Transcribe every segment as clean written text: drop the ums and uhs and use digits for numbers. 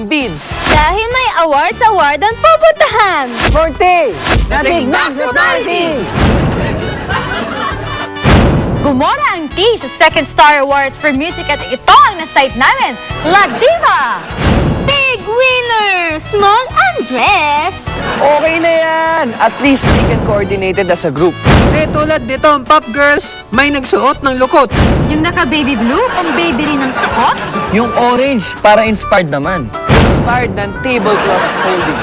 bids. Dahil may award ang pupuntahan. 40! Natig Max Authority! Gumora ang T sa Second Star Awards for Music at ito ang na-site namin, La Diva! Big winner! Small Andres! Okay na yan! At least we can coordinated as a group. Tulad dito ang Pop Girls, may nagsuot ng lukot. Yung naka-baby blue, pang baby rin ang suot. Yung orange, para inspired naman. Inspired ng tablecloth folding.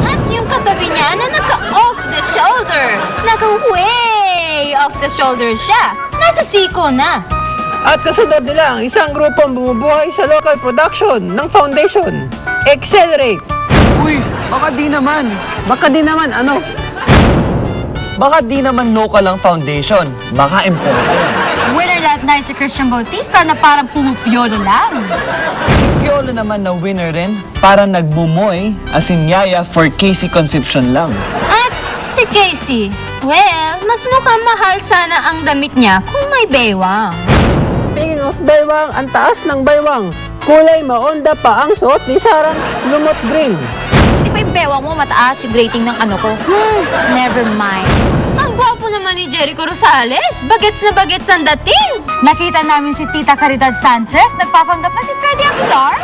At yung katabi niya na naka-off the shoulder. Naka-way off the shoulder siya. Nasa siko na. At kasunod nila ang isang grupong bumubuhay sa local production ng foundation. Accelerate! Uy, baka di naman. Ano? Baka di naman local ang foundation. Baka important. Winner that night si Christian Bautista na parang pumupyolo lang. Piolo naman na winner rin, parang nagmumoy as in yaya for Casey Concepcion lang. At si Casey, well, mas mukhang mahal sana ang damit niya kung may baywang. Speaking of baywang, ang taas ng baywang. Kulay maonda pa ang suot ni Sarang lumot green. Hindi pa yung bewang mo mataas yung rating ng ano ko. Never mind. Ang gwapo naman ni Jericho Rosales. Bagets na bagets ang dating. Nakita namin si Tita Caridad Sanchez, nagpapanggap na si Freddy Aguilar.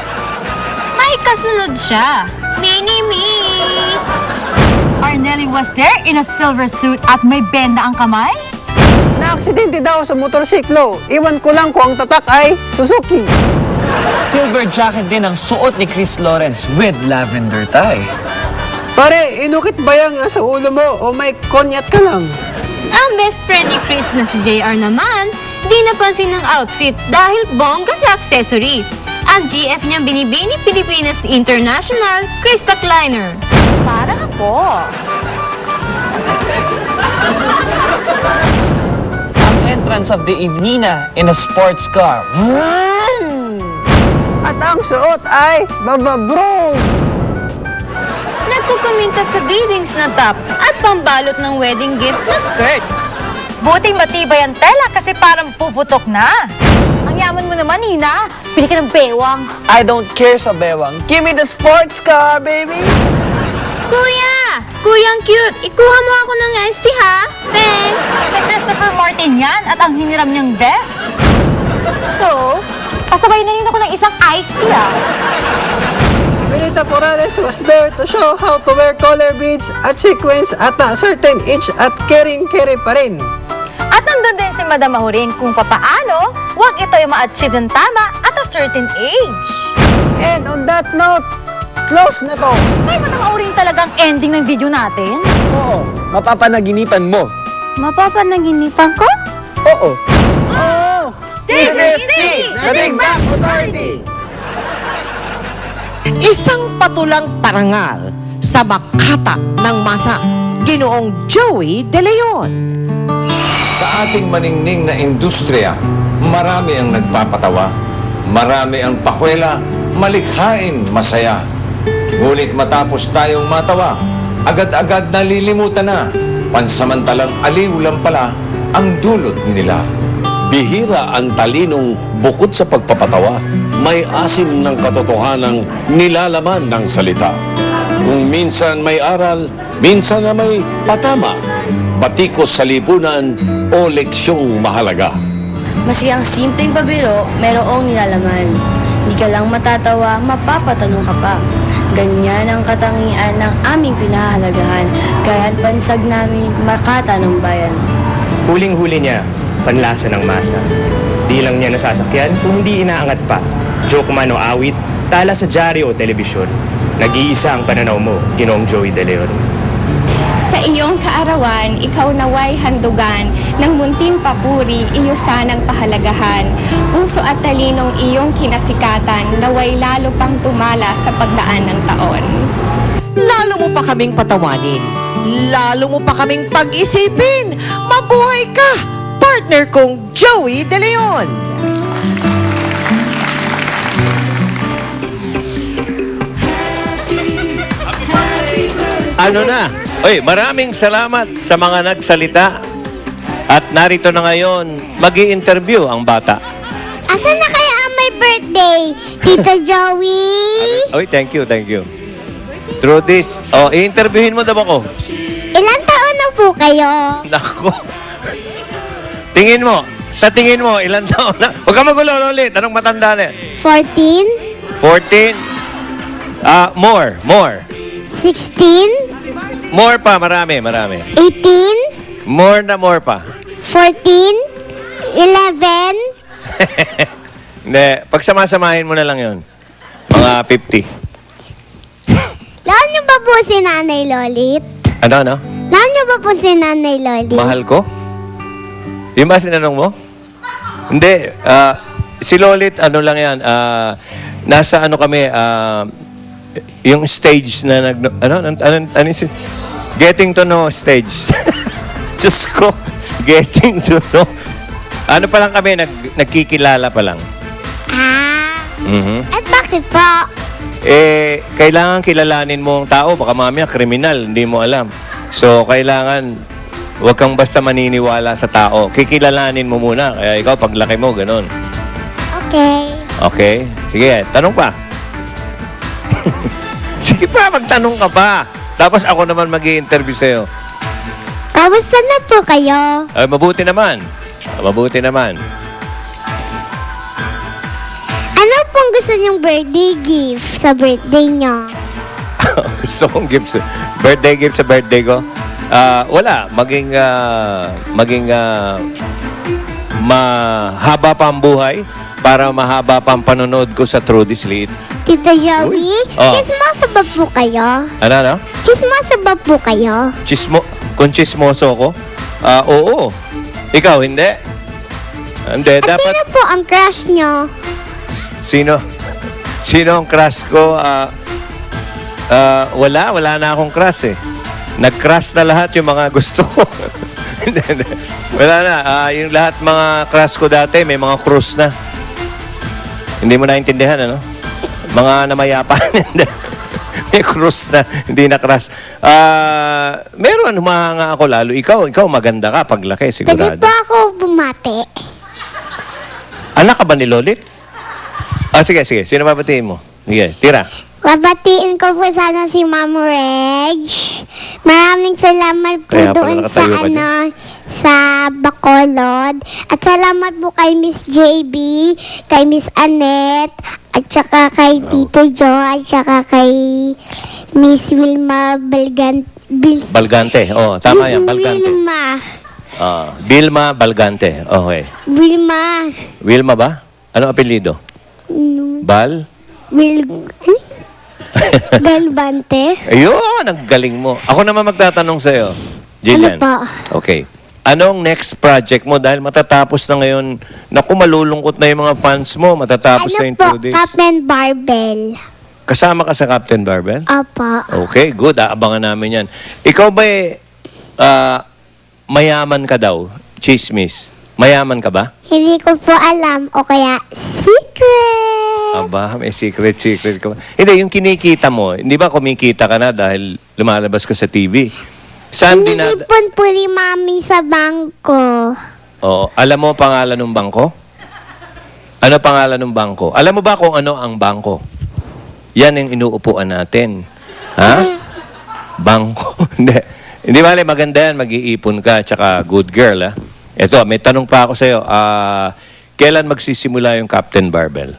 May kasunod siya. Mini-me. Arnelli was there in a silver suit at may benda ang kamay. Na-aksidente daw sa motorsiklo. Iwan ko lang kung ang tatak ay Suzuki. Silver jacket din ang suot ni Chris Lawrence with lavender tie. Pare, inukit ba yan sa ulo mo o may konyat ka lang? Ang best friend ni Chris na si JR naman, di napansin ng outfit dahil bongga sa accessory. Ang GF niyang binibini Pilipinas International, Krista Kleiner. Parang ako. Ang entrance of the Evenina in a sports car. At ang suot ay bababro. Nagkukuminta sa biddings na top at pambalot ng wedding gift na skirt. Buting matibay ang tela kasi parang puputok na. Ang yaman mo naman, Nina. Pili ka ng bewang. I don't care sa bewang. Give me the sports car, baby! Kuya! Kuyang cute! Ikuha mo ako ng iced tea, ha? Thanks! Si Christopher Martin yan at ang hiniram niyang vest. So, Pasabay na rin ako ng isang iced tea, ah. Benita Corrales was there to show how to wear collar beads at sequins at a certain age at caring-carry pa rin. At nandun din si Madam Mahurin kung papaano huwag ito yung ma-achieve ng tama at a certain age. And on that note, close na to. May Madam Mahurin talagang ending ng video natin? Oo, mapapanaginipan mo. mapapanaginipan ko? Oo. Oh! This is the Big Mac Authority! Isang patulang parangal sa makata ng masa, Ginoong Joey De Leon. Sa ating maningning na industriya, marami ang nagpapatawa, marami ang pakwela, malikhain, masaya. Ngunit matapos tayong matawa, agad-agad nalilimutan na, pansamantalang aliw lang pala ang dulot nila. Bihira ang talinong bukod sa pagpapatawa, may asim ng katotohanang nilalaman ng salita. Kung minsan may aral, minsan na may patama, batikos sa lipunan o leksyong mahalaga. Masiyang simpleng pabiro, merong nilalaman. Hindi ka lang matatawa, mapapatanong ka pa. Ganyan ang katangian ng aming pinahahalagahan, kaya't bansag namin makata ng bayan. Huling-huli niya, panlasa ng masa. Di lang niya nasasakyan kung hindi inaangat pa. Joke man o awit, tala sa dyaryo o telebisyon. Nag-iisa ang pananaw mo, Ginoong Joey De Leon. Sa iyong kaarawan, ikaw naway handugan ng munting papuri, iyo sanang pahalagahan. Puso at talinong iyong kinasikatan, naway lalo pang tumala sa pagdaan ng taon. Lalo mo pa kaming patawanin, lalo mo pa kaming pag-isipin. Mabuhay ka, partner kong Joey De Leon. Ano na? Oy, maraming salamat sa mga nagsalita. At narito na ngayon, mag-i-interview ang bata. Asan na kaya ang may birthday? Tita Joey. Oy, thank you. Through this, i-interviewin mo daw ako. Ilang taon na po kayo? Nako. Sa tingin mo, ilang taon na? Huwag ka magulo ulit. Anong matanda na? 14? 14? More. 16? More pa, marami. 18? More pa. 14? 11? Hindi, pagsamasamahin mo na lang yon. Mga 50. Alam niyo ba po si Nanay Lolit? Ano? Alam niyo ba po si Nanay Lolit? Mahal ko? Yung ba sinanong mo? Hindi, si Lolit, ano lang yan, nasa ano kami, yung stage na getting to know stage. Diyos ko, getting to know. Ano pa lang kami, nagkikilala pa lang. At bakit po? Kailangan kilalanin mo ang tao, baka mamaya kriminal, hindi mo alam. So, kailangan, huwag kang basta maniniwala sa tao. Kikilalanin mo muna, kaya ikaw, paglaki mo, ganun. Okay. Okay? Sige, tanong pa. Sige pa, magtanong ka pa. Tapos ako naman mag-i-interview sa'yo. Kamusta na po kayo? Ay, mabuti naman. Ano pong gusto niyong birthday gift sa birthday niyo? Gusto kong birthday gift sa birthday ko? Wala. Maging mahaba pa ang buhay para mahaba pa ang panonood ko sa True This Lead. Tita Joey, Oh. chismoso ba po kayo? Ano? Chismoso ba po kayo? Kung chismoso ko? Oo. Ikaw, hindi? Hindi, At dapat... sino po ang crush niyo? Sino ang crush ko? Wala na akong crush eh. Nag-crush na lahat yung mga gusto ko. Hindi. Wala na. Yung lahat mga crush ko dati, may mga cruise na. Hindi mo naintindihan, ano? Mga namayapan. May cruise na, hindi na crush. Meron, humahanga ako lalo. Ikaw maganda ka paglaki, Pwede sigurado. po ako bumati. Anak ka ba ni Lolit? Sige. Sino babatiin mo? Sige, tira. Babatiin ko po sana si Ma'am Reg. Maraming salamat po Kaya pala doon sa nakatayo ka dyan. sa Bacolod. At salamat po kay Miss JB, kay Miss Annette, at saka kay Tito Joe, at saka kay Miss Wilma Balgante. Oh, tama yan, Balgante. Vilma Balgante. Okay. Wilma ba? Ano apelyido? Galbante. Ayun, ang galing mo. Ako naman magtatanong sa'yo. Jillian. Ano po? Okay. Anong next project mo? Dahil matatapos na ngayon. Naku, malulungkot na yung mga fans mo. Matatapos na Ano yung po, 2 days. Captain Barbell. Kasama ka sa Captain Barbell? Opo. Okay, good. Aabangan namin yan. Ikaw ba mayaman ka daw? Chismis. Mayaman ka ba? Hindi ko po alam o kaya secret. Aba, may secret ka ba? Hindi, yung kinikita mo, hindi ba kumikita ka na dahil lumalabas ka sa TV? Saan Iniipon po ni Mami sa bangko. Oo. Alam mo pangalan ng bangko? Ano pangalan ng bangko? Alam mo ba kung ano ang bangko? Yan ang inuupuan natin. Ha? Bangko. Hindi bale, maganda yan. Mag-iipon ka, tsaka good girl, ha? Ito, may tanong pa ako sa'yo. Kailan magsisimula yung Captain Barbell?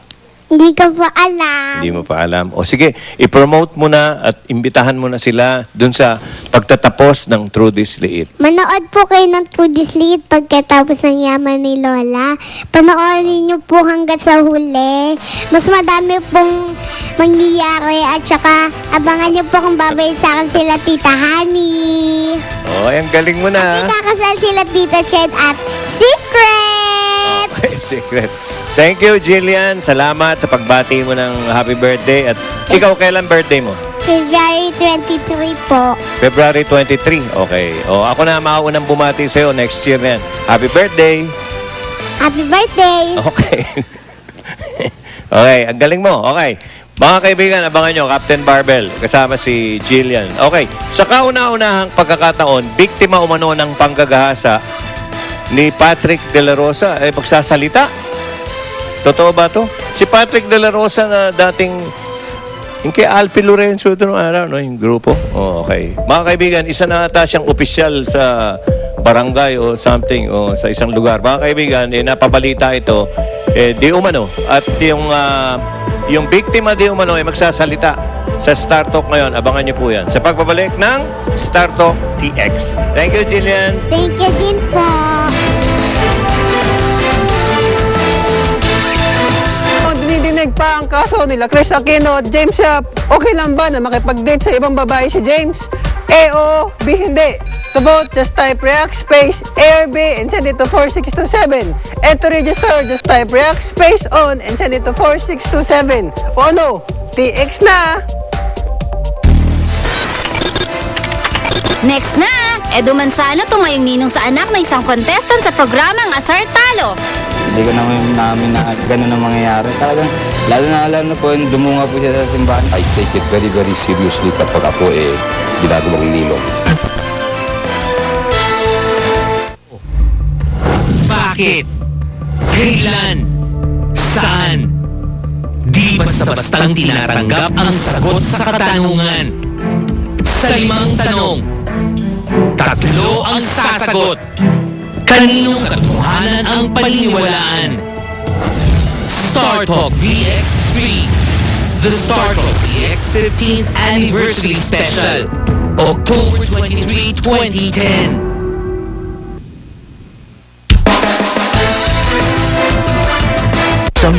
Hindi ko po alam. Hindi mo pa alam. O sige, i-promote mo na at imbitahan mo na sila dun sa pagtatapos ng True This Liit. Manood po kayo ng True This Liit pagkatapos ng yaman ni Lola. Panoorin niyo po hanggat sa huli. Mas madami pong mangyayari at saka abangan niyo po kung babait sa akin sila Tita Honey. Oh, ang galing mo na. Ikakasal sila Tita Ched at Secret! Okay, secret. Thank you, Jillian. Salamat sa pagbati mo ng happy birthday. At ikaw, kailan birthday mo? February 23 po. February 23. Okay. O, ako na maunang bumati sa'yo next year na yan. Happy birthday. Happy birthday! Okay. Okay, ang galing mo. Okay. Mga kaibigan, abangan nyo, Captain Barbell, kasama si Jillian. Okay, sa kauna-unahang pagkakataon, biktima umano ng panggagahasa ni Patrick De La Rosa, magsasalita. Totoo ba to? Si Patrick De La Rosa na dating yung kay Alfie Lorenzo ito nung araw, no? Yung grupo. Oh, okay. Mga kaibigan, isa na ata siyang opisyal sa barangay o something o sa isang lugar. Mga kaibigan, napabalita ito, di umano. At yung biktima di umano ay magsasalita sa Star Talk ngayon. Abangan niyo po yan. Sa pagbabalik ng Star Talk TX. Thank you, Jillian. Thank you din po. Dinidinig pa ang kaso nila Chris Aquino at James Yap. Okay lang ba na makipag-date sa ibang babae si James? A, oo. B, hindi. To vote, just type react space A or B and send it to 4627. And to register, just type react space on and send it to 4627. O ano? TX na! Next na! Edu Manzano tumayong ninong sa anak na isang contestant sa programang Asar Talo. Hindi ko namin na gano'n ang mangyayari. Talagang, lalo na po, dumunga po siya sa simbahan. I take it very, very seriously kapag ako ginagawang nilong. Bakit? Kailan? Saan? Di basta-bastang tinatanggap ang sagot sa katanungan. Sa 5 tanong, 3 ang sasagot. Kaninong katotohanan ang paniniwalaan? Star Talk VX3, the Star Talk VX 15th Anniversary Special, October 23, 2010. Isang